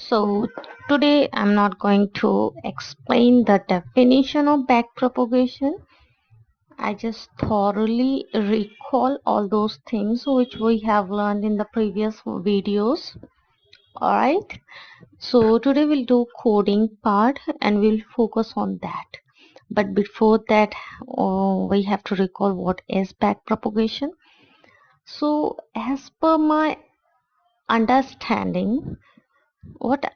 So today I'm not going to explain the definition of backpropagation. I just thoroughly recall all those things which we have learned in the previous videos. Alright, so today we'll do coding part and we'll focus on that. But before that, we have to recall what is backpropagation. So as per my understanding, what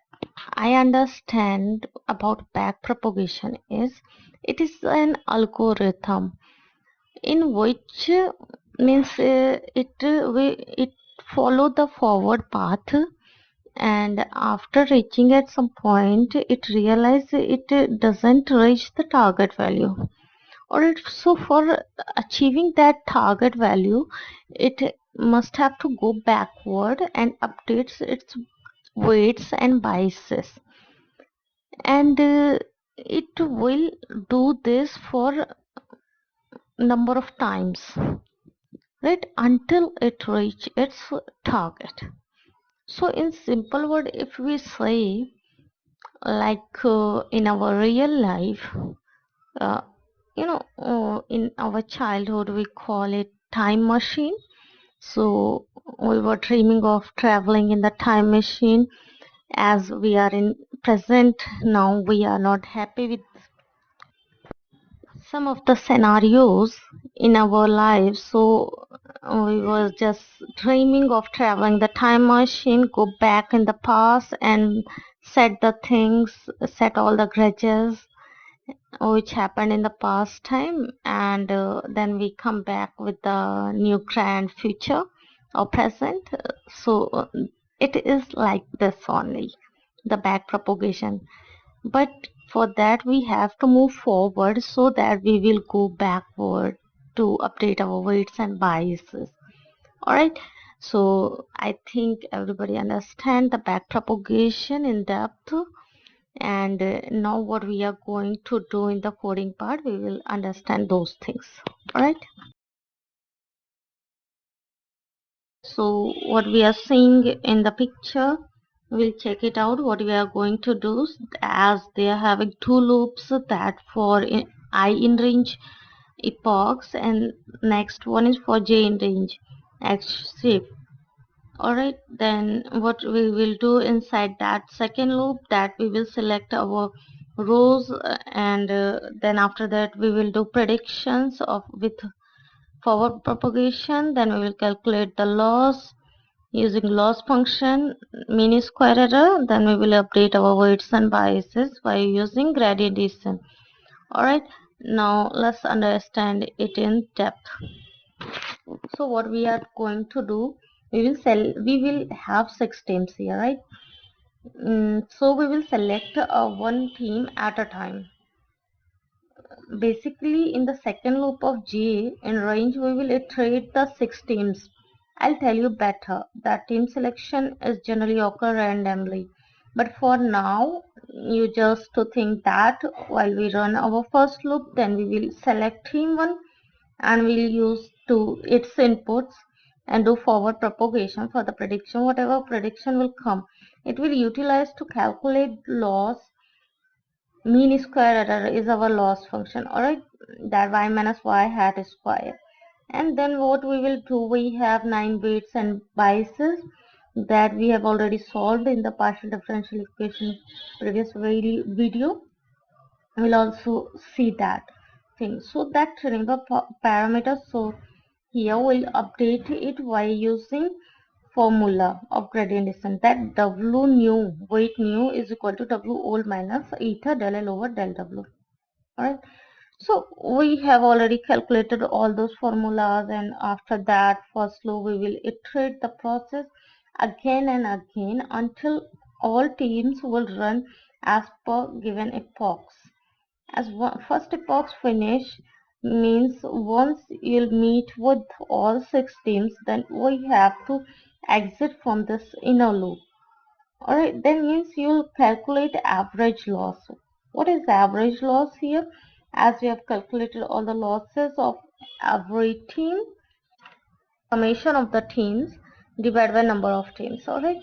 I understand about backpropagation is it is an algorithm in which it follow the forward path, and after reaching at some point it realizes it doesn't reach the target value, or so for achieving that target value it must have to go backward and updates its weights and biases, and it will do this for number of times, right, until it reach its target. So in simple word, if we say, like in our real life, uh, in our childhood we call it time machine. So we were dreaming of traveling in the time machine. As we are in present now, we are not happy with some of the scenarios in our lives, so we were just dreaming of traveling the time machine, go back in the past and set the things, set all the grudges which happened in the past time, and then we come back with the new grand future or present. So it is like this only, the back propagation. But for that we have to move forward so that we will go backward to update our weights and biases. All right. So I think everybody understand the backpropagation in depth. And now what we are going to do in the coding part, we will understand those things. All right. So what we are seeing in the picture, we'll check it out. What we are going to do, as they are having two loops, that for I in range epochs, and next one is for j in range x shape. Alright, then what we will do inside that second loop, that we will select our rows, and then after that we will do predictions of with forward propagation. Then we will calculate the loss using loss function, mean square error. Then we will update our weights and biases by using gradient descent. Alright, now let's understand it in depth. So what we are going to do, we will have 6 teams here, right? So we will select one team at a time. Basically in the second loop of J in range we will iterate the 6 teams. I'll tell you better that team selection is generally occur randomly, but for now you just to think that while we run our first loop, then we will select team 1 and we'll use to its inputs and do forward propagation for the prediction. Whatever prediction will come, it will utilize to calculate loss. Mean square error is our loss function. Alright, that y minus y hat square. And then what we will do, we have 9 weights and biases that we have already solved in the partial differential equation previous video. We'll also see that thing. So that remember parameters. So here we'll update it by using formula of gradient descent, that W nu, weight nu is equal to W old minus eta del L over del W. Alright. So we have already calculated all those formulas, and after that first loop we will iterate the process again and again until all teams will run as per given epochs. As first epochs finish, means once you'll meet with all 6 teams, then we have to exit from this inner loop. Alright, then means you'll calculate average loss. What is average loss here? As we have calculated all the losses of every team, summation of the teams divided by number of teams. Alright.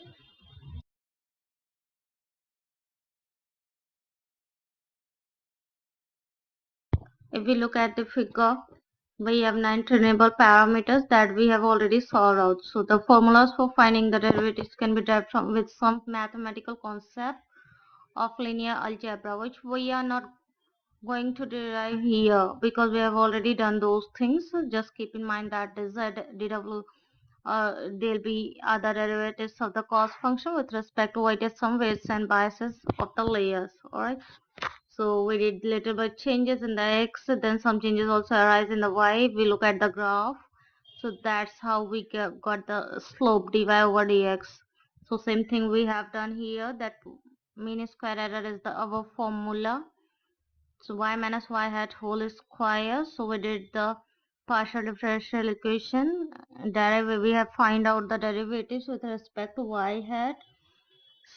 If we look at the figure, we have 9 trainable parameters that we have already solved out. So the formulas for finding the derivatives can be derived from with some mathematical concept of linear algebra, which we are not going to derive here because we have already done those things. So just keep in mind that this dw there'll be other derivatives of the cost function with respect to weighted sum, weights and biases of the layers. All right. So we did little bit changes in the x, then some changes also arise in the y. We look at the graph. So that's how we got the slope dy over dx. So same thing we have done here, that mean square error is the our formula. So y minus y hat whole square. So we did the partial differential equation. We have find out the derivatives with respect to y hat.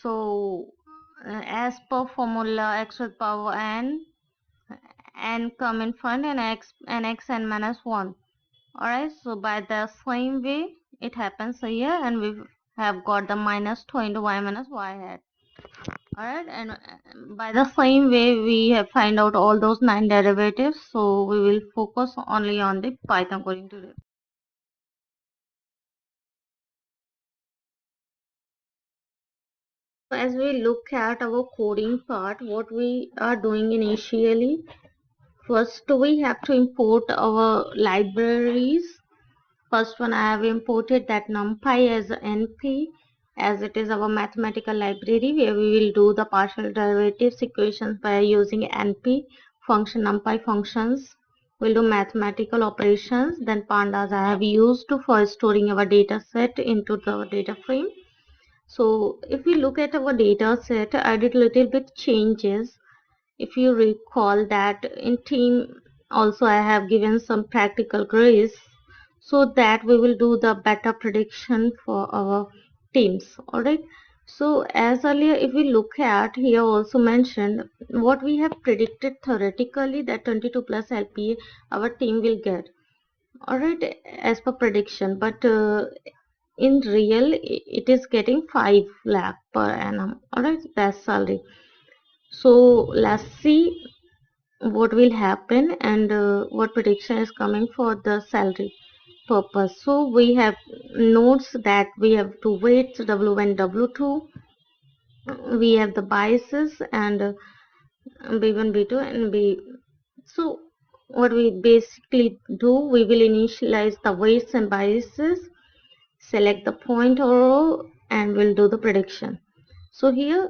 So as per formula, x with power n come in front and x n minus 1. Alright, so by the same way it happens here, and we have got the minus 2 into y minus y hat. Alright, and by the same way we have find out all those 9 derivatives. So we will focus only on the Python coding today. As we look at our coding part, what we are doing initially, first we have to import our libraries. First one, I have imported that numpy as np, as it is our mathematical library where we will do the partial derivatives equations by using np function, numpy functions. We'll do mathematical operations. Then pandas I have used for storing our data set into the data frame. So if we look at our data set, I did little bit changes. If you recall that in team also I have given some practical quiz so that we will do the better prediction for our teams. Alright. So as earlier, if we look at here also mentioned what we have predicted theoretically, that 22 plus LPA our team will get. Alright, as per prediction, but in real it is getting 5 lakh per annum. Alright, that's salary. So let's see what will happen and what prediction is coming for the salary purpose. So we have notes that we have two weights W1 W2, we have the biases and B1 B2 and B. So what we basically do, we will initialize the weights and biases, select the point or row, and we'll do the prediction. So here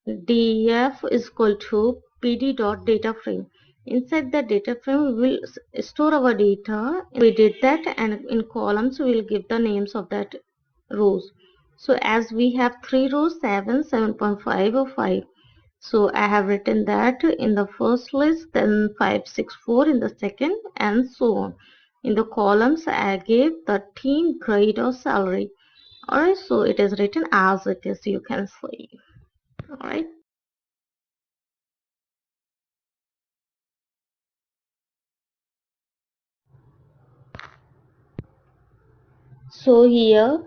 df is equal to pd dot data frame. Inside the data frame we will store our data. We did that, and in columns we will give the names of that rows. So as we have 3 rows, 7, 7.5 or 5, so I have written that in the first list, then 5, 6, 4 in the second, and so on. In the columns I gave the team, grade or salary. Alright, so it is written as it is, you can see. Alright. So here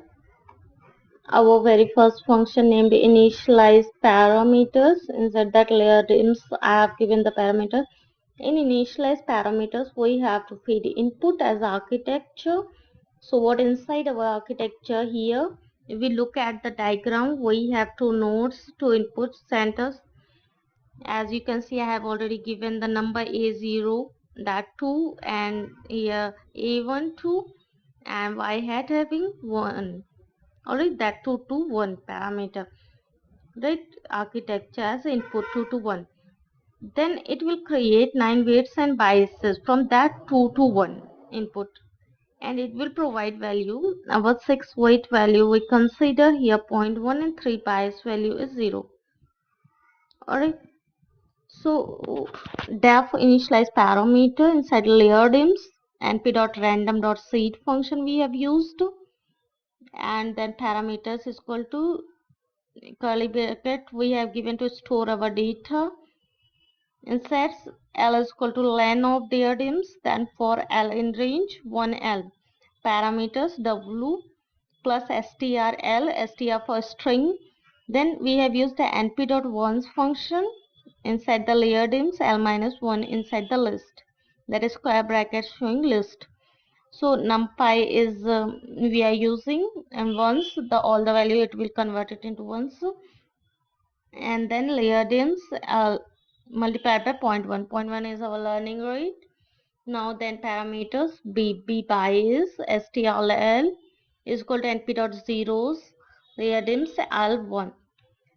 our very first function named initialize parameters. Inside that layer names I have given the parameter. In initialize parameters we have to feed input as architecture. So what inside our architecture here, if we look at the diagram, we have two nodes, two input centers. As you can see, I have already given the number a0, that 2, and here a1 2, and y hat having 1. Alright, that 2 to 1 parameter. Right, architecture as input 2 to 1. Then it will create 9 weights and biases from that 2 to 1 input, and it will provide value. Our 6 weight value we consider here 0.1 and 3 bias value is 0. Alright, so def initialize parameter inside layered ims np.random.seed function we have used, and then parameters is equal to curly bracket we have given to store our data. Inside L is equal to len of their dims, then for L in range 1L. Parameters W plus strl, str for string. Then we have used the np.ones function inside the layer dims, L minus 1 inside the list. that is square bracket showing list. So numpy is we are using, and once the all the value it will convert it into ones, and then layer dims multiplied by 0.1. 0.1 is our learning rate. Now then parameters b by is strl is equal to np dot zeros layer dims l1.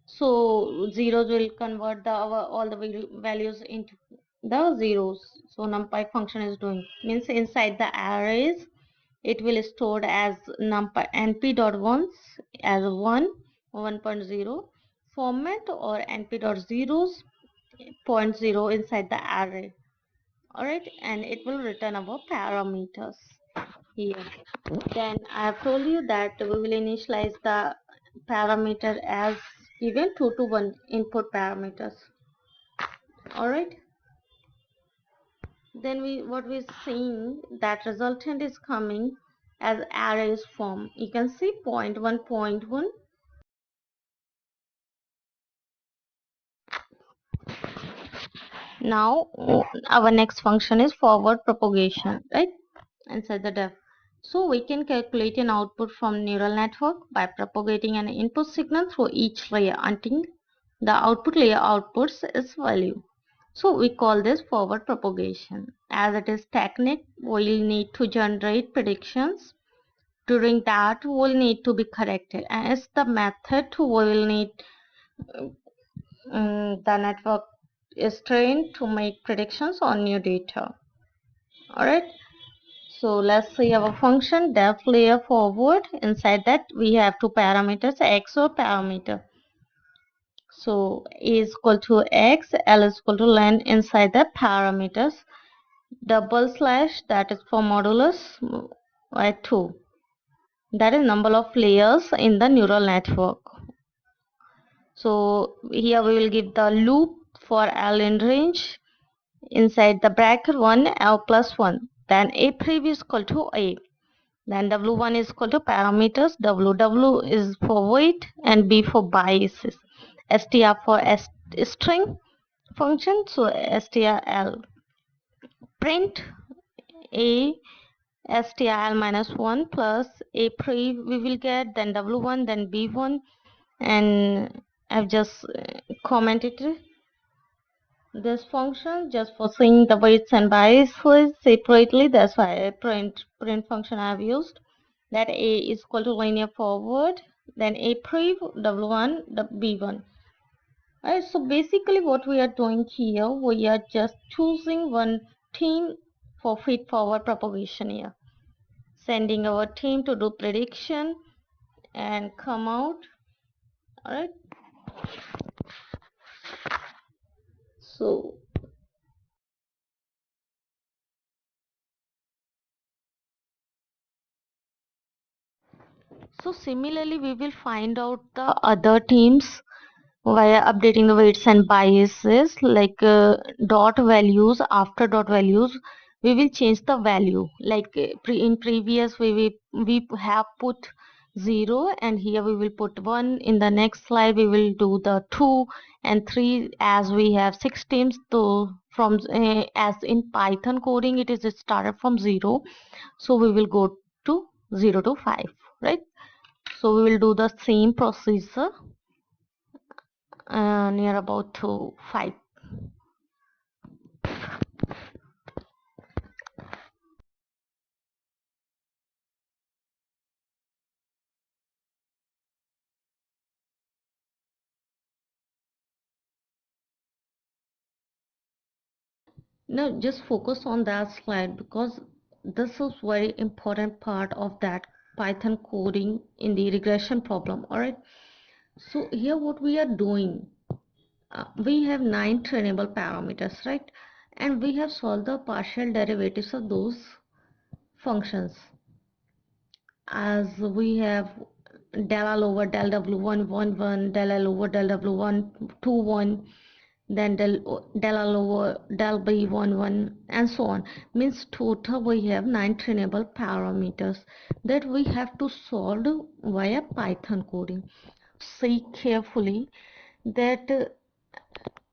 So zeros will convert all the values into the zeros. So numpy function is doing means inside the arrays it will stored as numpy np dot ones as 1 1.0 format or np dot zeros 0.0 inside the array. Alright, and it will return our parameters here. Then I have told you that we will initialize the parameter as given 2 to 1 input parameters. Alright, then what we're seeing that resultant is coming as arrays form. You can see 0.1 0.1. Now our next function is forward propagation, right, inside the def. So we can calculate an output from neural network by propagating an input signal through each layer until the output layer outputs its value. So we call this forward propagation. As it is technique, we'll need to generate predictions. During that, we'll need to be corrected. And it's the method we will need the network is trained to make predictions on new data. Alright. So let's see our function def layer forward. Inside that we have two parameters, x or parameter. So a is equal to x, l is equal to len inside the parameters. Double slash that is for modulus by 2. That is number of layers in the neural network. So here we will give the loop for l in range inside the bracket 1 l plus 1. Then a preview is equal to a. Then w1 is equal to parameters. W is for weight and b for biases. Str for string function. So strl. Print a strl minus 1 plus a pre we will get, then w1, then b1, and I've just commented this function just for seeing the weights and biases separately. That's why a print function I've used. That a is equal to linear forward, then a pre w1 the b1. Alright, so basically what we are doing here, we are just choosing one team for feed forward propagation here, sending our team to do prediction and come out. Alright, so similarly we will find out the other teams via updating the weights and biases, like dot values. After dot values we will change the value, like in previous we have put 0 and here we will put 1. In the next slide we will do the 2 and 3, as we have 6 teams. So from as in Python coding it is started from 0, so we will go to 0 to 5, right? So we will do the same procedure near about to 5. Now just focus on that slide because this is very important part of that Python coding in the regression problem. All right, so here what we are doing, we have 9 trainable parameters, right? And we have solved the partial derivatives of those functions, as we have del L over del W1 1 1, del L over del W1 2 1, then del L over del B1 1, and so on. Means total we have 9 trainable parameters that we have to solve via Python coding. See carefully that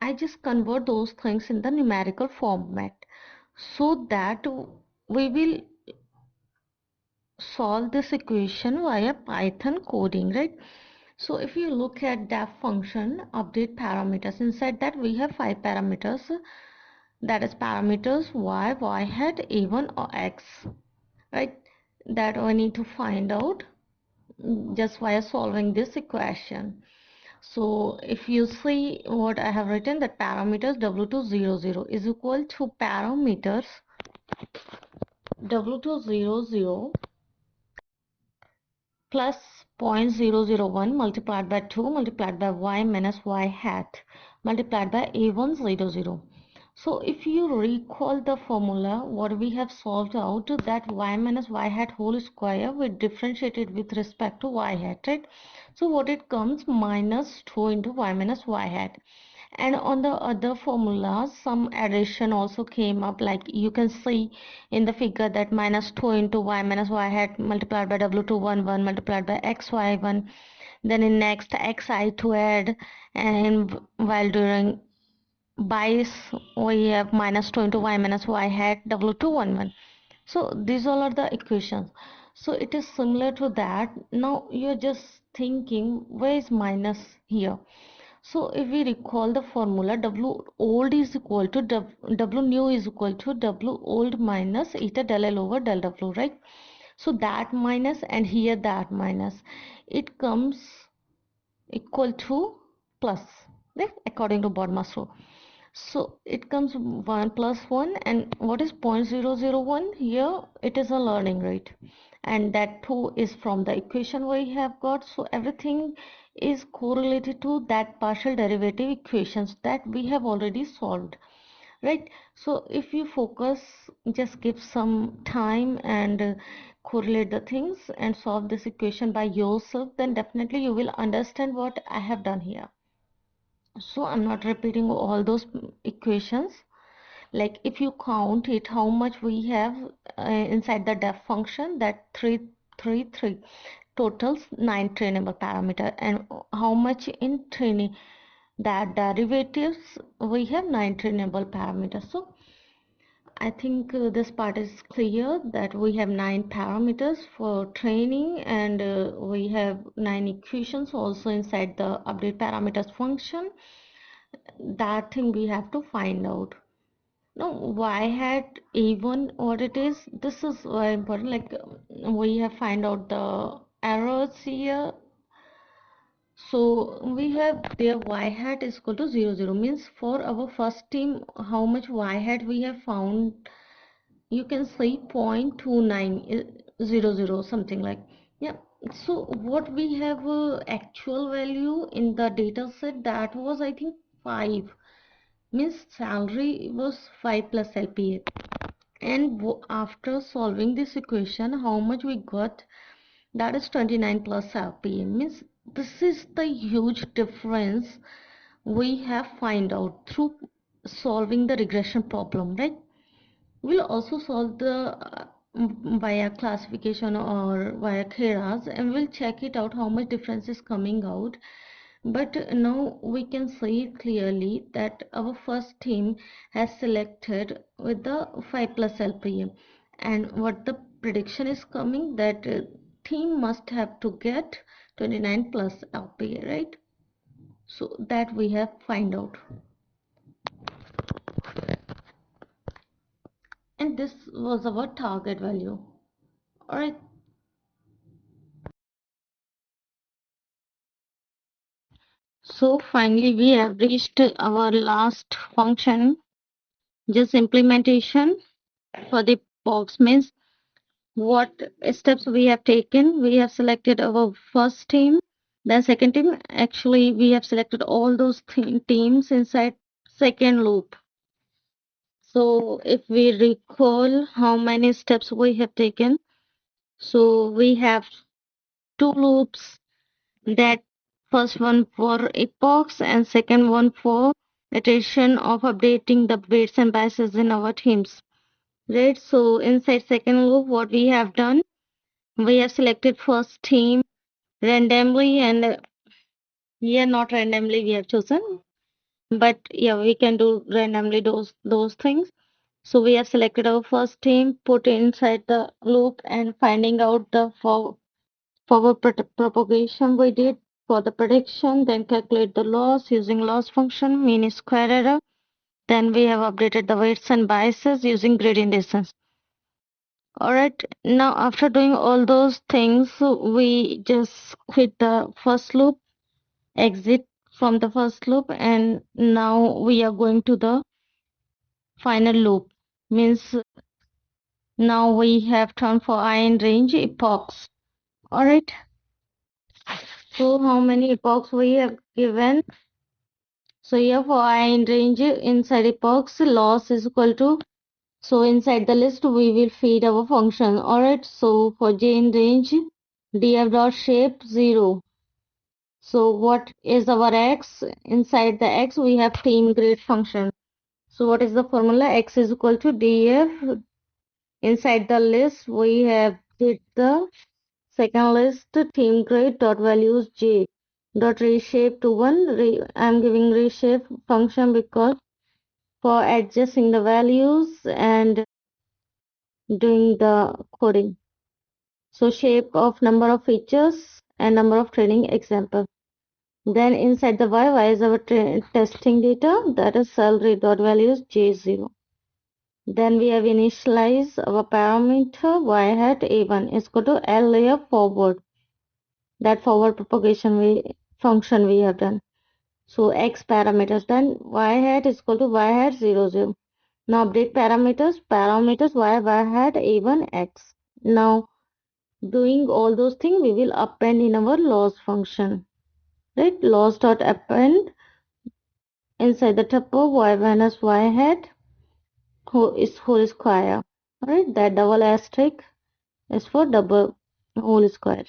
I just convert those things in the numerical format. so that we will solve this equation via Python coding, right? So if you look at def function, update parameters, inside that we have 5 parameters, that is parameters y hat, a1 or x, right? That we need to find out just via solving this equation. So if you see what I have written, that parameters w200 is equal to parameters w200 plus 0.001 multiplied by 2 multiplied by y minus y hat multiplied by a100. So if you recall the formula, what we have solved out, that y minus y hat whole square, we differentiated with respect to y hat, right? So what it comes, minus 2 into y minus y hat. And on the other formulas, some addition also came up, like you can see in the figure, that minus 2 into y minus y hat multiplied by w211 multiplied by xy1. Then in next xi to add, and while doing bias we have minus 2 into y minus y hat w211. So these all are the equations. So it is similar to that. Now you're just thinking, where is minus here? So if we recall the formula, W old is equal to W new is equal to W old minus eta del L over del W, right? So that minus and here that minus, it comes equal to plus, right? According to Bodmer's rule. So it comes 1 plus 1, and what is 0.001 here? It is a learning rate, and that too is from the equation we have got. So everything is correlated to that partial derivative equations that we have already solved, right? So if you focus, just give some time and correlate the things and solve this equation by yourself, then definitely you will understand what I have done here. So I'm not repeating all those equations. Like if you count it, how much we have inside the def function, that 3 totals 9 trainable parameter, and how much in training that derivatives, we have 9 trainable parameters. So I think this part is clear, that we have 9 parameters for training, and we have 9 equations also inside the update parameters function. That thing we have to find out. Now y hat a1, what it is, this is very important. Like we have find out the errors here. So we have there y hat is equal to 0 0, means for our first team how much y hat we have found, you can say 0.2900 something like. Yeah, so what we have actual value in the data set, that was I think 5, means salary was 5 plus LPA. And after solving this equation, how much we got, that is 29 plus LPA, means this is the huge difference we have find out through solving the regression problem, right? We'll also solve the via classification or via Keras, and we'll check it out how much difference is coming out. But now we can see clearly that our first team has selected with the 5 plus LPM, and what the prediction is coming, that team must have to get 29 plus LPA, right? So that we have find out, and this was our target value. All right. So finally we have reached our last function, just implementation for the box, means what steps we have taken. We have selected our first team, then second team. Actually we have selected all those teams inside second loop. So if we recall how many steps we have taken, so we have two loops, that first one for epochs and second one for iteration of updating the weights and biases in our teams, right? So inside second loop, what we have done, we have selected first team randomly, and yeah, not randomly we have chosen, but yeah, we can do randomly those things. So we have selected our first team, put inside the loop and finding out the forward propagation we did for the prediction, then calculate the loss using loss function, mean square error. Then we have updated the weights and biases using gradient descent. Alright, now after doing all those things, we just quit the first loop, exit from the first loop, and now we are going to the final loop. Means now we have turned for I in range epochs. Alright, so how many epochs we have given? So here for I in range inside epochs, loss is equal to, so inside the list we will feed our function. Alright, so for j in range, df dot shape 0. So what is our x? Inside the x we have team grade function. So what is the formula? X is equal to df. Inside the list we have did the second list team grade dot values j dot reshape to 1. I'm giving reshape function because for adjusting the values and doing the coding. So shape of number of features and number of training example. Then inside the y is our testing data, that is salary dot values j0. Then we have initialized our parameter y hat a1 is equal to l layer forward. That forward propagation function we have done. So x parameters, then y hat is equal to y hat 0 0. Now update parameters y hat a1 x. Now doing all those things we will append in our loss function, right? Loss dot append inside the tuple y minus y hat whole square. Alright, that double asterisk is for double whole square.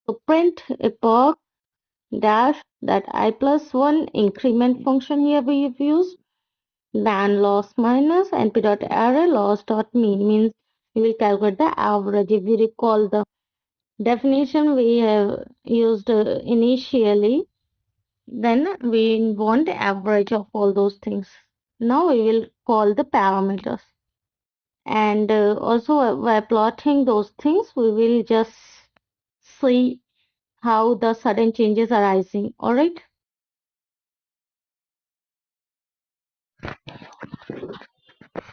So print epoch dash that I plus 1 increment function here we have used. Then loss minus np dot array loss dot mean means we will calculate the average. If we recall the definition we have used initially, then we want average of all those things. Now we will call the parameters. And also by plotting those things, we will just see how the sudden changes are arising. All right.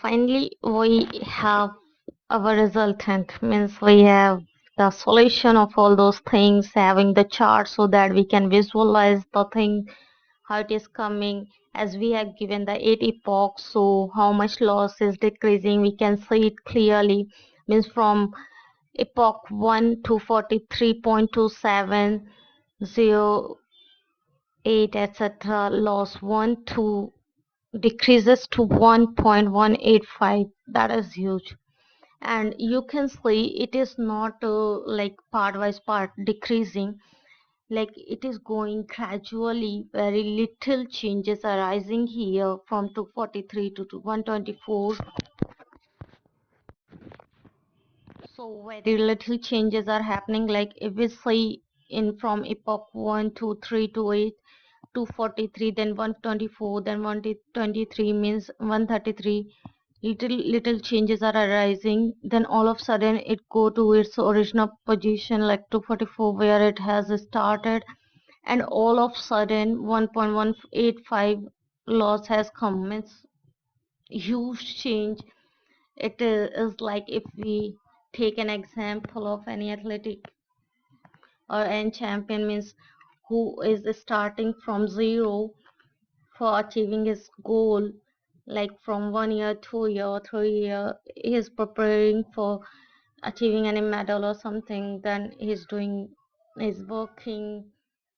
Finally, we have our resultant, means we have the solution of all those things, having the chart so that we can visualize the thing, how it is coming. As we have given the 8 epochs, so how much loss is decreasing, we can see it clearly. Means from epoch 1 to 43.2708 etc. loss 1 to decreases to 1.185. That is huge. And you can see it is not like part wise part decreasing, like it is going gradually. Very little changes arising here from 243 to 124. So very little changes are happening. Like if we see in from epoch 1 to 3 to 8 243, then 124, then 123 means 133. Little changes are arising, then all of a sudden it go to its original position like 244 where it has started, and all of a sudden 1.185 loss has come. Means huge change. It is like if we take an example of any athletic or any champion, means who is starting from zero for achieving his goal, like from 1 year, 2 year, 3 year, he's preparing for achieving any medal or something. Then he's working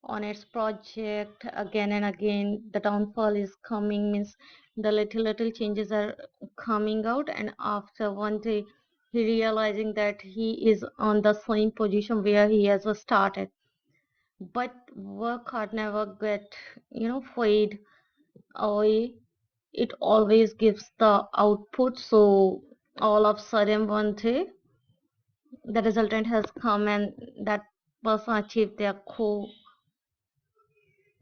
on its project again and again. The downfall is coming, means the little changes are coming out, and after one day he realizing that he is on the same position where he has started. But work hard never get fade away. It always gives the output. So all of a sudden one day the resultant has come, and that person achieved their goal,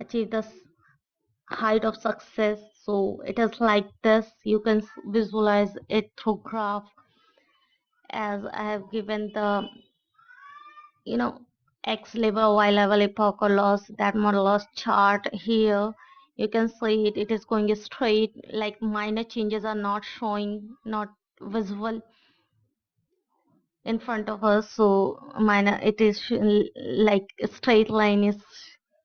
achieved this height of success. So it is like this. You can visualize it through graph, as I have given the, you know, X level, Y level, epoch or loss, that model loss chart here. You can see it is going straight, like minor changes are not showing, not visible in front of us. So minor, it is like a straight line is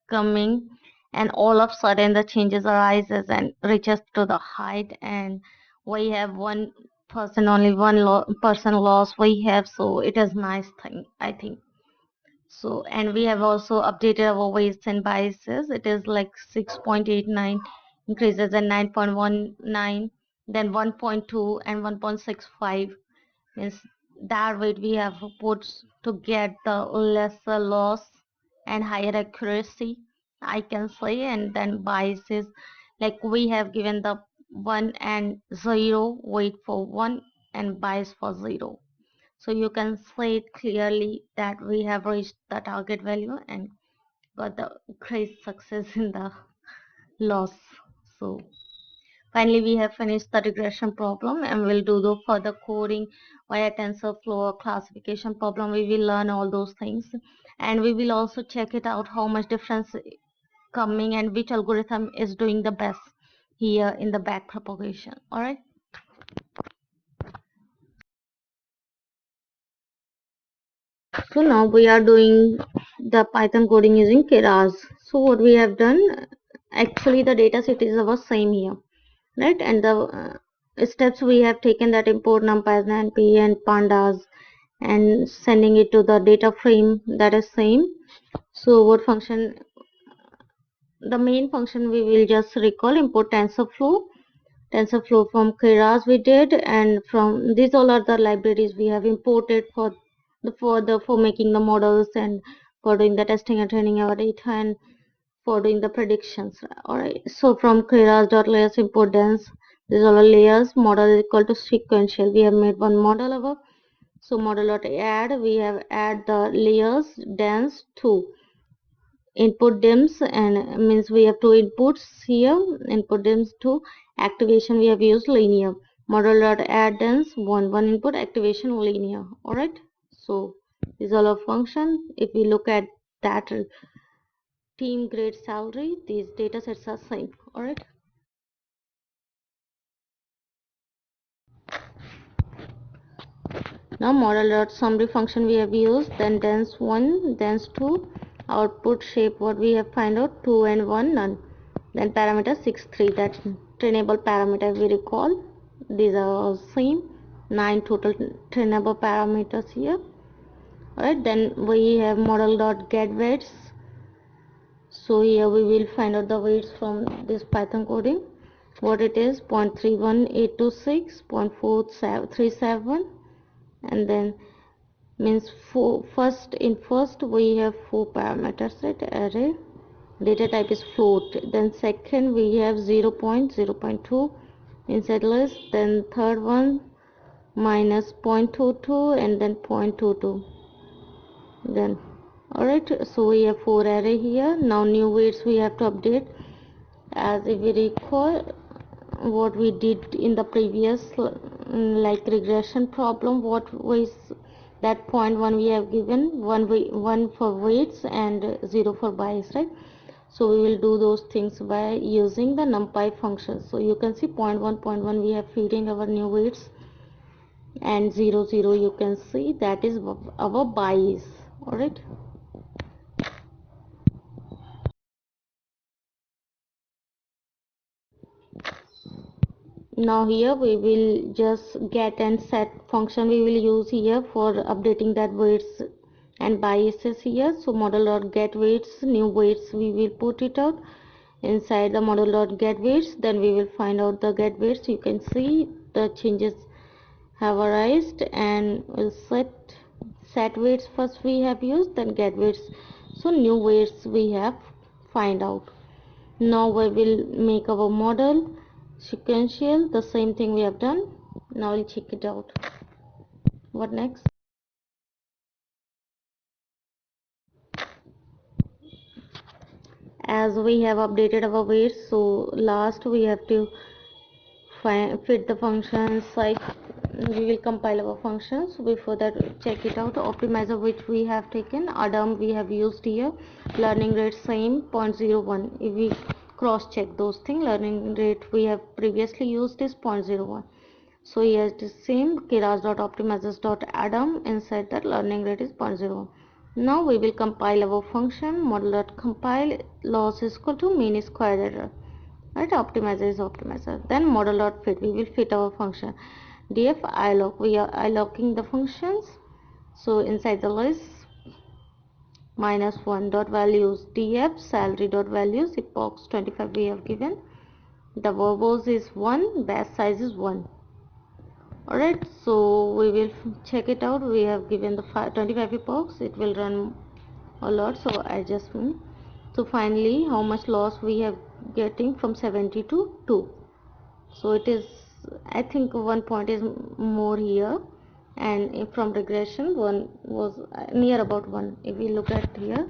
coming, and all of a sudden the changes arises and reaches to the height, and we have 1%, only person loss we have. So it is nice thing, I think. So, and we have also updated our weights and biases. It is like 6.89 increases and 9.19, then 1.2 and 1.65, means that weight we have put to get the lesser loss and higher accuracy, I can say. And then biases, like we have given the 1 and 0 weight for 1 and bias for 0. So you can see it clearly that we have reached the target value and got the great success in the loss. So finally, we have finished the regression problem, and we'll do the further coding via TensorFlow or classification problem. We will learn all those things, and we will also check it out how much difference coming and which algorithm is doing the best here in the backpropagation. All right. So now we are doing the Python coding using Keras. So what we have done, actually the data set is our same here, right? And the steps we have taken, that import numpy, NP and pandas and sending it to the data frame, that is same. So what function, the main function we will just recall, import TensorFlow from Keras we did, and from these all are the libraries we have imported for for making the models and for doing the testing and training our data and for doing the predictions. Alright, so from Keras.layers import dense, these are all layers, model is equal to sequential. We have made one model above. So model.add, we have add the layers dense 2 input dims, and means we have two inputs here, input dims 2, activation we have used linear, model.add dense 1 input, activation linear. All right, so these are our function. If we look at that team grade salary, these data sets are same. All right, now model.summary function we have used, then dense 1, dense 2, output shape what we have find out, 2 and 1 none, then parameter 6 3, that trainable parameter we recall. These are all same, 9 total trainable parameters here. Alright, then we have model.get weights. So here we will find out the weights from this Python coding, what it is, 0.31826, 0.437, and then means first we have 4 parameters, right? Array, data type is float, then second we have 0 0.2 inside list, then third one minus 0.22 and then 0.22, then alright. So we have 4 array here. Now new weights we have to update, as if we recall what we did in the previous like regression problem. What was that point 1 we have given, 1 for weights and 0 for bias, right? So we will do those things by using the numpy function. So you can see 0.1 we have feeding our new weights, and 0 you can see that is our bias. All right, now here we will just get and set function we will use here for updating that weights and biases here. So model.get weights, new weights we will put it out inside the model.get weights, then we will find out the get weights. You can see the changes have arisen, and we'll set weights first we have used, then get weights. So new weights we have find out. Now we will make our model sequential, the same thing we have done. Now we'll check it out. What next? As we have updated our weights, so last we have to fit the functions. Like we will compile our functions. Before that, check it out. Optimizer which we have taken, Adam we have used here. Learning rate same 0.01. If we cross check those things, learning rate we have previously used is 0.01. So here it is same, keras.optimizers.adam. Inside that learning rate is 0.01. Now we will compile our function. Model.compile, loss is equal to mean square error. Right, optimizer is optimizer. Then model.fit, we will fit our function. Df iloc, we are ilocking the functions. So inside the list, -1 dot values df salary dot values epochs 25 we have given. The verbose is 1, batch size is 1. Alright, so we will check it out. We have given the 25 epochs. It will run a lot, so I just so finally how much loss we have getting from 70 to 2. So it is, I think 1 point is more here, and from regression 1 was near about 1. If we look at here,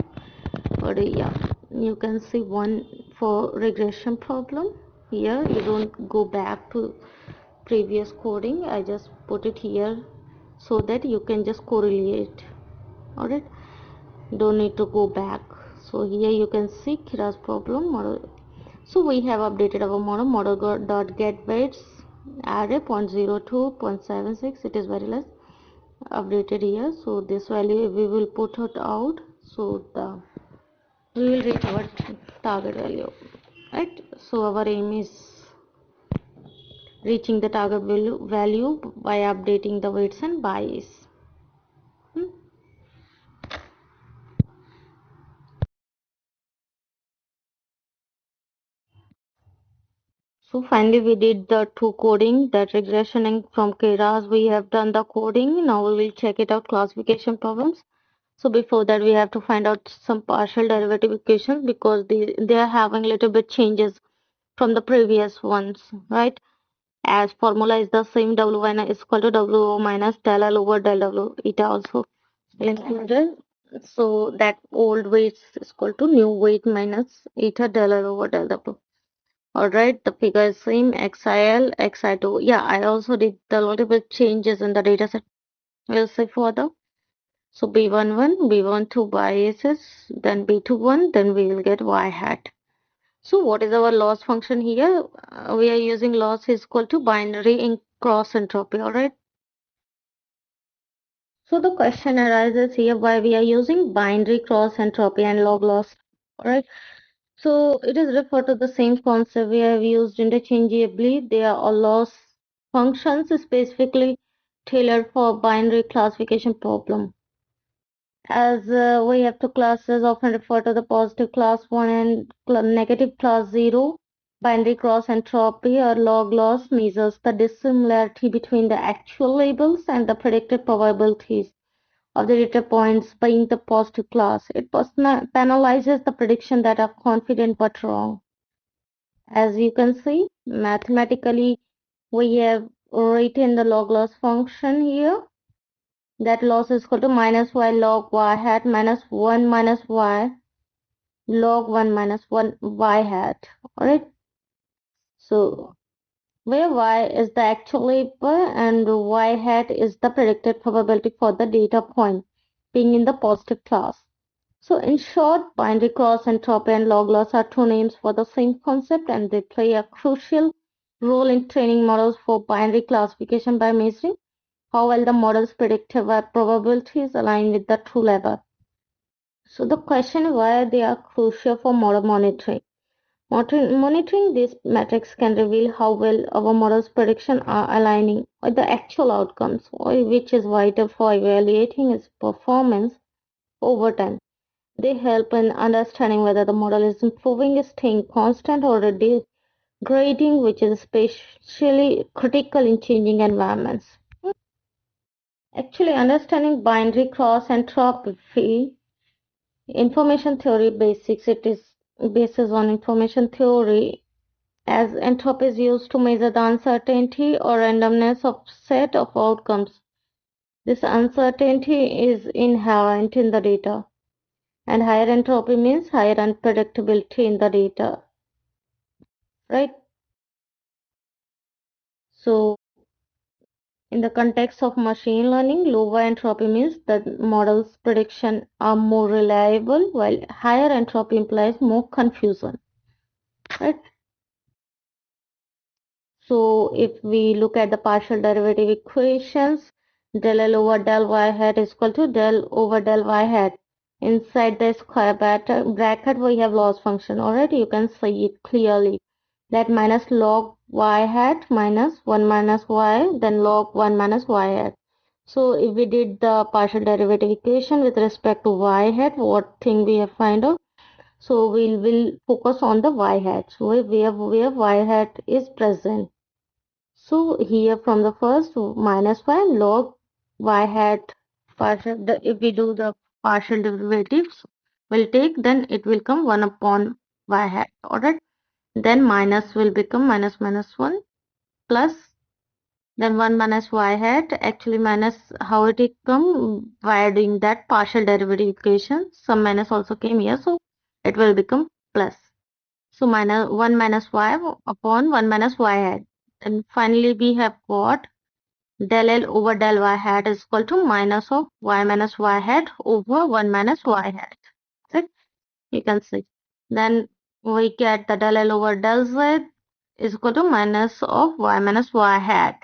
or yeah, you can see 1 for regression problem. Here you don't go back to previous coding, I just put it here so that you can just correlate. Alright, don't need to go back. So here you can see Kira's problem model. So we have updated our model dot get weights array 0.02 0.76. It is very less updated here. So this value we will put it out, so we will reach our target value, right? So our aim is reaching the target value by updating the weights and bias. So finally we did the two coding, that regression and from Keras we have done the coding. Now we will check it out, classification problems. So before that we have to find out some partial derivative equations, because they are having little bit changes from the previous ones, right? As formula is the same, W1 is equal to W minus del L over del W. It also included. So that old weight is equal to new weight minus eta del L over del W. Alright, the figure is same, XIL, XI2. Yeah, I also did the little bit changes in the data set. We'll see further. So B11, B12 biases, then B21, then we will get Y hat. So what is our loss function here? We are using loss is equal to binary in cross entropy, alright? So the question arises here why we are using binary cross entropy and log loss, alright? So it is referred to the same concept we have used interchangeably. They are all loss functions specifically tailored for binary classification problem. As we have two classes often refer to the positive class 1 and negative class 0. Binary cross entropy or log loss measures the dissimilarity between the actual labels and the predicted probabilities of the data points being the positive class. It penalizes the prediction that are confident but wrong. As you can see, mathematically, we have written the log loss function here. That loss is equal to minus y log y hat minus 1 minus y log 1 minus 1 y hat. Alright. So where y is the actual label and y hat is the predicted probability for the data point being in the positive class. So in short, binary cross entropy and log loss are two names for the same concept, and they play a crucial role in training models for binary classification by measuring how well the model's predictive probabilities align with the true level. So the question is why they are crucial for model monitoring. Monitoring these metrics can reveal how well our model's predictions are aligning with the actual outcomes, which is vital for evaluating its performance over time. They help in understanding whether the model is improving, staying constant, or degrading, which is especially critical in changing environments. Actually, understanding binary cross entropy, information theory basics, it is basis on information theory, as entropy is used to measure the uncertainty or randomness of set of outcomes. This uncertainty is inherent in the data, And higher entropy means higher unpredictability in the data, right? So in the context of machine learning, lower entropy means that model's prediction are more reliable, while higher entropy implies more confusion, right? So if we look at the partial derivative equations, del L over del y hat is equal to del over del y hat. Inside the square bracket, we have loss function. Already you can see it clearly. That minus log y hat minus 1 minus y, then log 1 minus y hat. So if we did the partial derivative equation with respect to y hat, what thing we have find out? So we will focus on the y hat. So where y hat is present. So here from the first minus y log y hat partial, if we do the partial derivatives, will take, then it will come 1 upon y hat. Alright. Then minus will become minus minus 1 plus, then 1 minus y hat, actually minus, how it come by doing that partial derivative equation. Some minus also came here, so it will become plus. So minus 1 minus y upon 1 minus y hat. And finally we have got del L over del y hat is equal to minus of y minus y hat over 1 minus y hat. Right? You can see. Then we get the del L over del z is equal to minus of y minus y hat.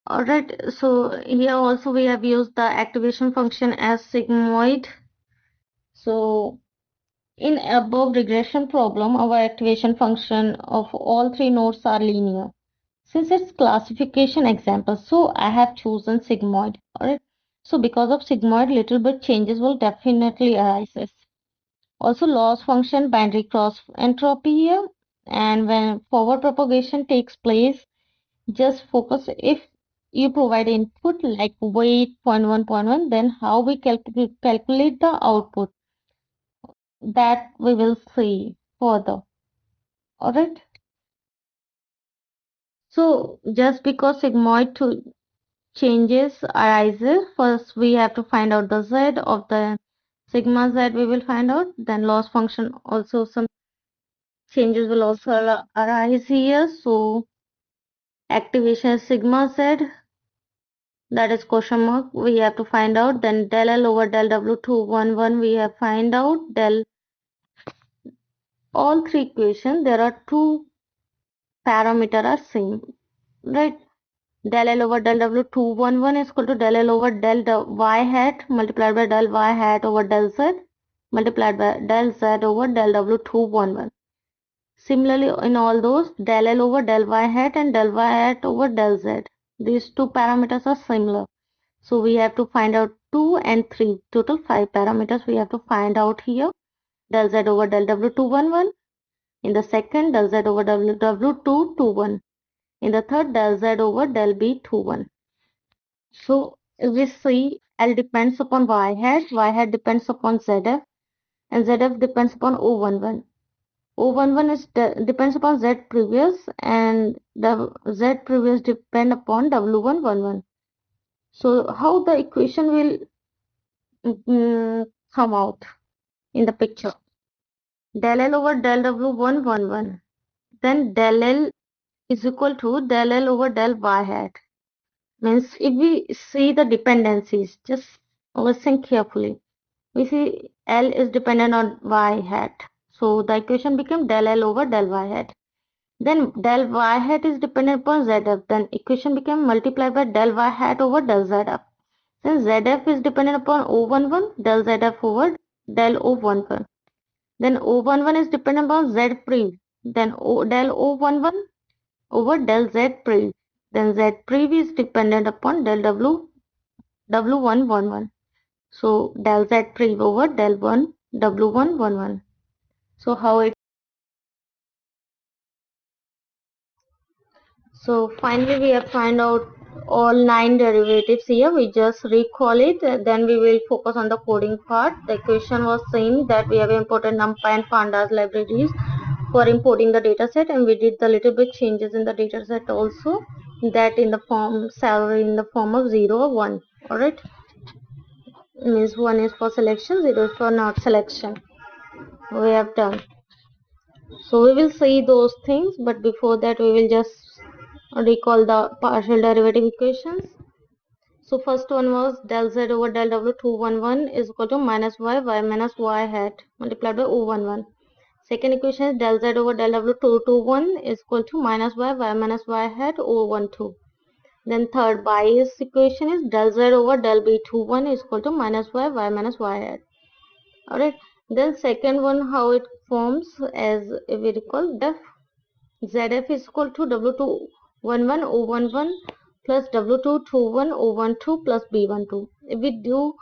Alright, so here also we have used the activation function as sigmoid. So in above regression problem, our activation function of all three nodes are linear. Since it's classification example, so I have chosen sigmoid. Alright. So because of sigmoid, little bit changes will definitely arise. Also loss function binary cross entropy here. And when forward propagation takes place, just focus if you provide input like weight 0.1, then how we calculate the output. That we will see further. Alright. So just because sigmoid to changes arises, first we have to find out the z of the sigma z we will find out, then loss function also some changes will also arise here. So activation is sigma z, that is question mark, we have to find out. Then del L over del W211 we have find out. Del all three equations there are two parameter are same, right? Del L over del W211 is equal to del L over del y hat multiplied by del y hat over del z multiplied by del z over del W211. Similarly, in all those, del L over del y hat and del y hat over del z. These two parameters are similar. So we have to find out 2 and 3. Total 5 parameters we have to find out here. Del z over del W211. In the second, del z over del W221. In the third, del z over del B21. So if we see L depends upon y hat depends upon zf, and zf depends upon O11. O11 is depends upon z previous, and the z previous depend upon W111. So how the equation will come out in the picture? Del L over del W111. Then del L is equal to del L over del y hat. Means if we see the dependencies, just listen carefully. We see L is dependent on y hat. So the equation became del L over del y hat. Then del y hat is dependent upon zf. Then equation became multiplied by del y hat over del zf. Since zf is dependent upon O11, del zf over del O11. Then O11 is dependent upon z pre. Then del O11 over del z pre. Then z pre is dependent upon del W111. So del z pre over del 1 W111. So how it. So finally we have find out all 9 derivatives here. We just recall it, then we will focus on the coding part. The equation was same, that we have imported NumPy and Pandas libraries for importing the dataset, and we did the little bit changes in the dataset also, that in the form salary in the form of 0 or 1. Alright. means 1 is for selection, 0 is for not selection. We have done. So we will see those things, but before that we will just recall the partial derivative equations. So first one was del z over del w 211 is equal to minus y minus y hat multiplied by O11. Second equation is del z over del w 221 is equal to minus y minus y hat O12. Then third bias equation is del z over del b21 is equal to minus y minus y hat. Alright. Then second one, how it forms, as we recall, ZF is equal to W211 O11 plus W221 O12 plus B12. If we do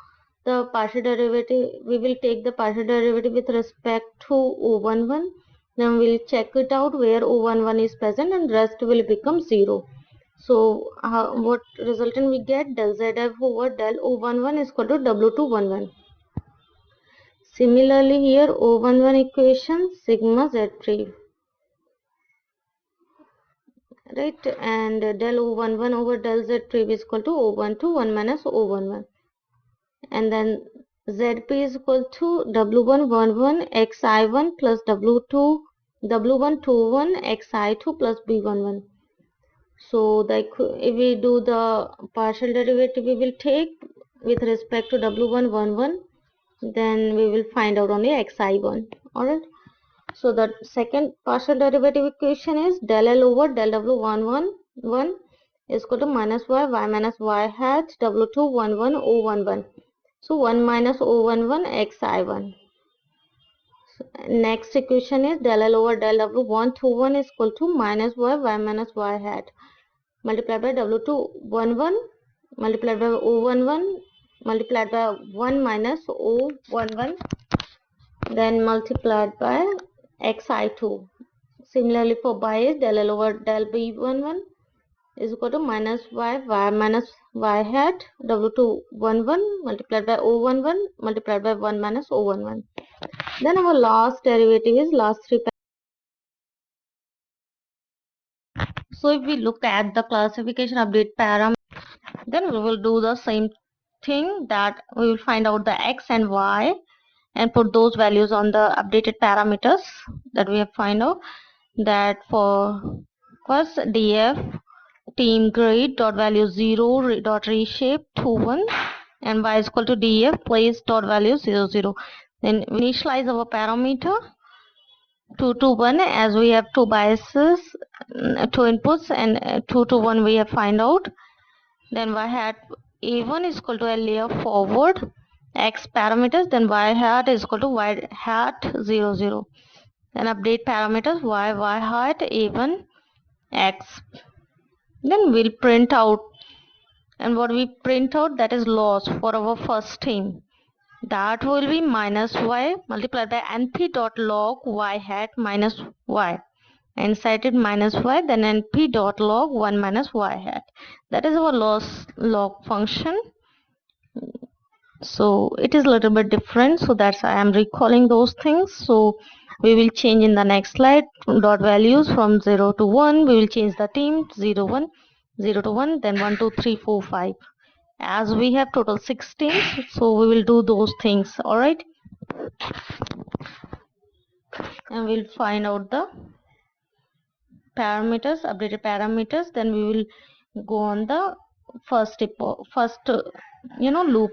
the partial derivative, we will take the partial derivative with respect to O11. Then we'll check it out where O11 is present and rest will become 0. So what resultant we get? Del ZF over del O11 is equal to W211. Similarly here O11 equation sigma Z3. Right, and del O11 over del Z3 is equal to O12 1 minus O11, and then ZP is equal to W111 XI1 plus W121 XI2 plus B11. So if we do the partial derivative, we will take with respect to W111, then we will find out only XI1. Alright. So the second partial derivative equation is del L over del W111 is equal to minus y minus y hat W211 O11. So 1 minus O11 xi1. So next equation is del L over del W121 is equal to minus y minus y hat multiplied by W211 multiplied by O11 multiplied by 1 minus O11, then multiplied by xi2. Similarly for bias, del L over del B11 is equal to minus y minus y hat W211 multiplied by O11 multiplied by 1 minus O11. Then our last derivative is last three. So if we look at the classification update parameter, then we will do the same thing, that we will find out the x and y and put those values on the updated parameters that we have find out. That for first df team grade dot value 0 dot reshape to 1 and y is equal to df place dot value 0 0. Then initialize our parameter 2 to 1, as we have two biases, two inputs, and 2 to 1 we have find out. Then y hat a1 is equal to a layer forward x parameters, then y hat is equal to y hat 0 0. Then update parameters y hat a1 x. Then we'll print out, and what we print out, that is loss for our first team. That will be minus y multiplied by np dot log y hat minus y, and cited minus y, then np dot log 1 minus y hat. That is our loss log function. So it is a little bit different, so that's I am recalling those things. So we will change in the next slide dot values from 0 to 1. We will change the team 0 1 0 to 1, then 1 2 3 4 5, as we have total 6 teams, so we will do those things. All right, and we'll find out the parameters, updated parameters. Then we will go on the first loop.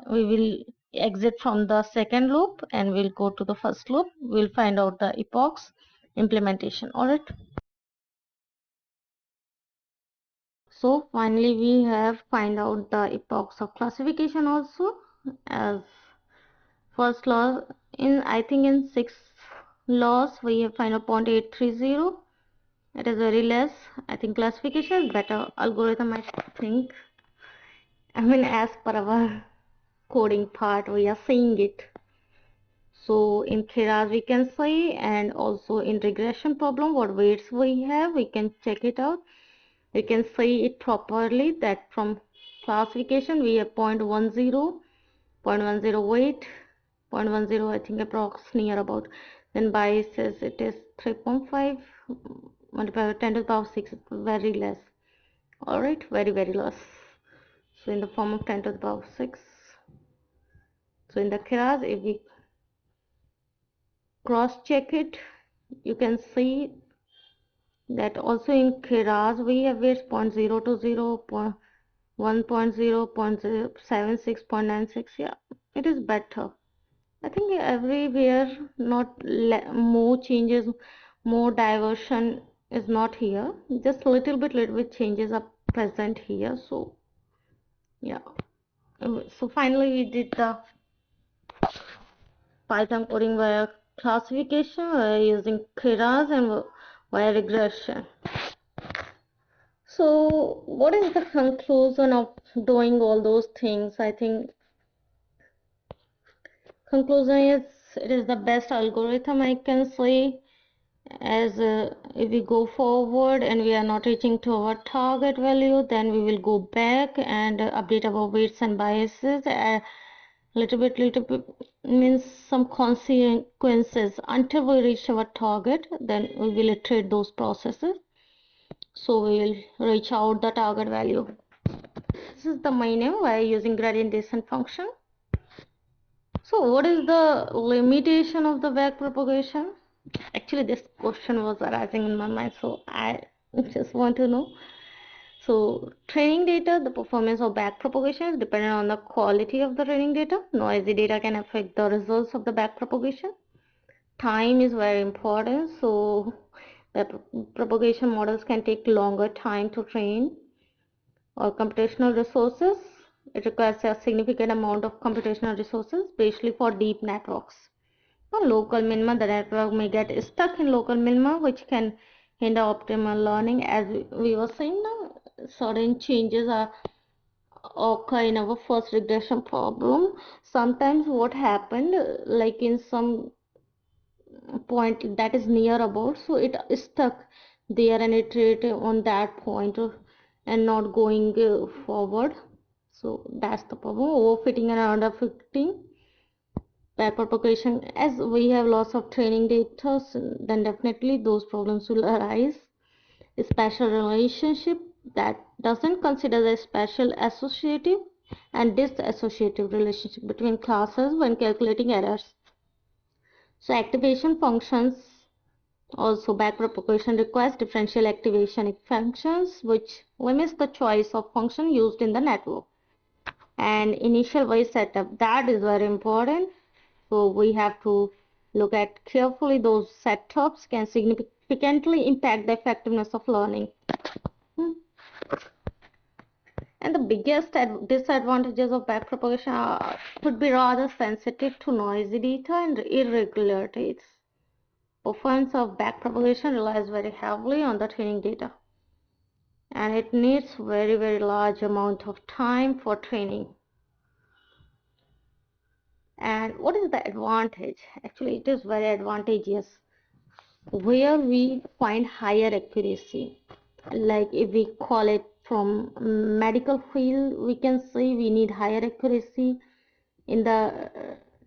We will exit from the second loop and we'll go to the first loop. We'll find out the epochs implementation. All right, so finally we have find out the epochs of classification also. As first law, in I think in 6 laws we have find out 0.830. It is very less. I think classification is better algorithm, I think. I mean, as per our coding part, we are seeing it. So in Keras we can see, and also in regression problem, what weights we have, we can check it out. We can see it properly, that from classification we have 0.10, 0.10 weight, 0.10 I think approx near about. Then bias says it is 3.5 multiplied by 10 to the power 6, very less. Alright, very less. So in the form of 10 to the power 6. So in the Keras, if we cross check it, you can see that also in Keras we have weights 0.020, 1.0, 0.76, 0.96. Yeah, it is better. I think everywhere not more changes, more diversion is not here. Just little bit changes are present here. So yeah. So finally we did the Python coding via classification, via using Keras and via regression. So what is the conclusion of doing all those things? I think conclusion is it is the best algorithm I can say, as if we go forward and we are not reaching to our target value, then we will go back and update our weights and biases. Little bit means some consequences until we reach our target, then we will iterate those processes, so we will reach out the target value. This is the main aim by using gradient descent function. So what is the limitation of the backpropagation? Actually this question was arising in my mind, so I just want to know. So training data, the performance of backpropagation is dependent on the quality of the training data. Noisy data can affect the results of the backpropagation. Time is very important, so the propagation models can take longer time to train. Or computational resources, it requires a significant amount of computational resources, especially for deep networks. For local minima, the network may get stuck in local minima, which can hinder optimal learning. As we were saying now, certain changes are occur in our first regression problem. Sometimes what happened, like in some point that is near about, so it is stuck there and it on that point and not going forward. So that's the problem, overfitting and underfitting. Backpropagation, as we have lots of training data, so then definitely those problems will arise. A special relationship that doesn't consider the special associative and disassociative relationship between classes when calculating errors. So activation functions, also backpropagation requires differential activation functions, which limits the choice of function used in the network. And initial voice setup, that is very important. So we have to look at carefully. Those setups can significantly impact the effectiveness of learning. And the biggest disadvantages of backpropagation could be rather sensitive to noisy data and irregularities. Performance of backpropagation relies very heavily on the training data, and it needs very large amount of time for training. And what is the advantage? Actually, it is very advantageous where we find higher accuracy. Like if we call it from medical field, we can say we need higher accuracy in the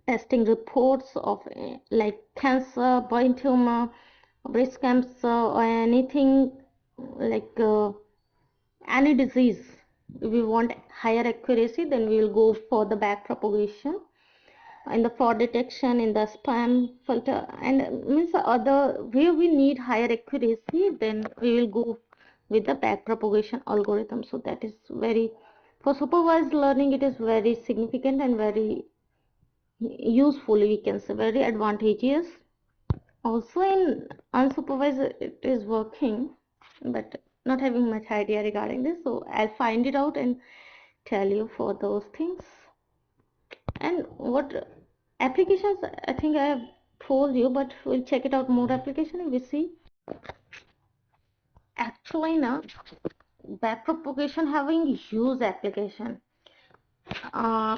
testing reports of like cancer, brain tumor, breast cancer, or anything like any disease. If we want higher accuracy, then we will go for the backpropagation. In the fraud detection, in the spam filter, and means the other where we need higher accuracy, then we will go with the backpropagation algorithm. So that is very, for supervised learning, it is very significant and very useful, we can say very advantageous. Also in unsupervised it is working, but not having much idea regarding this, so I'll find it out and tell you for those things. And what applications, I think I have told you, but we'll check it out more application and we see. Actually now backpropagation having huge application.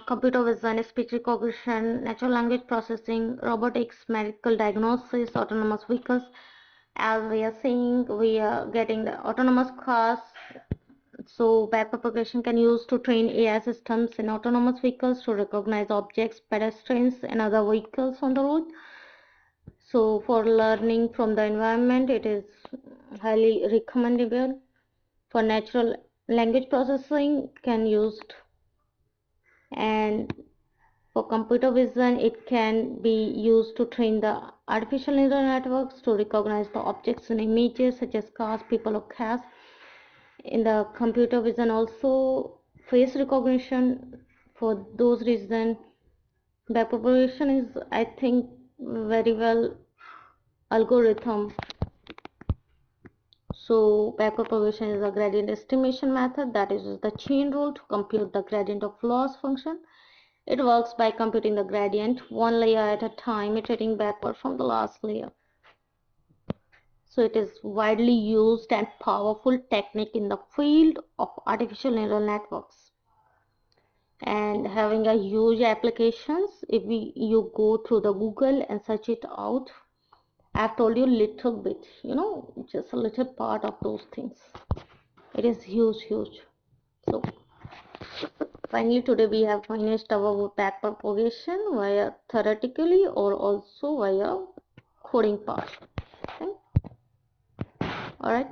Computer vision, speech recognition, natural language processing, robotics, medical diagnosis, autonomous vehicles. As we are seeing, we are getting the autonomous cars. So backpropagation can use to train AI systems in autonomous vehicles to recognize objects, pedestrians, and other vehicles on the road. So for learning from the environment, it is highly recommendable. For natural language processing, can used, and For computer vision, it can be used to train the artificial neural networks to recognize the objects in images such as cars, people, or cats. In the computer vision, also face recognition. For those reasons, backpropagation is, I think, very well algorithm. So backpropagation is a gradient estimation method that uses the chain rule to compute the gradient of loss function. It works by computing the gradient one layer at a time, iterating backward from the last layer. So it is widely used and powerful technique in the field of artificial neural networks, and having a huge applications. If you go through the Google and search it out, I've told you little bit, just a little part of those things. It is huge. So finally today we have finished our backpropagation via theoretically or also via coding part. Okay. All right.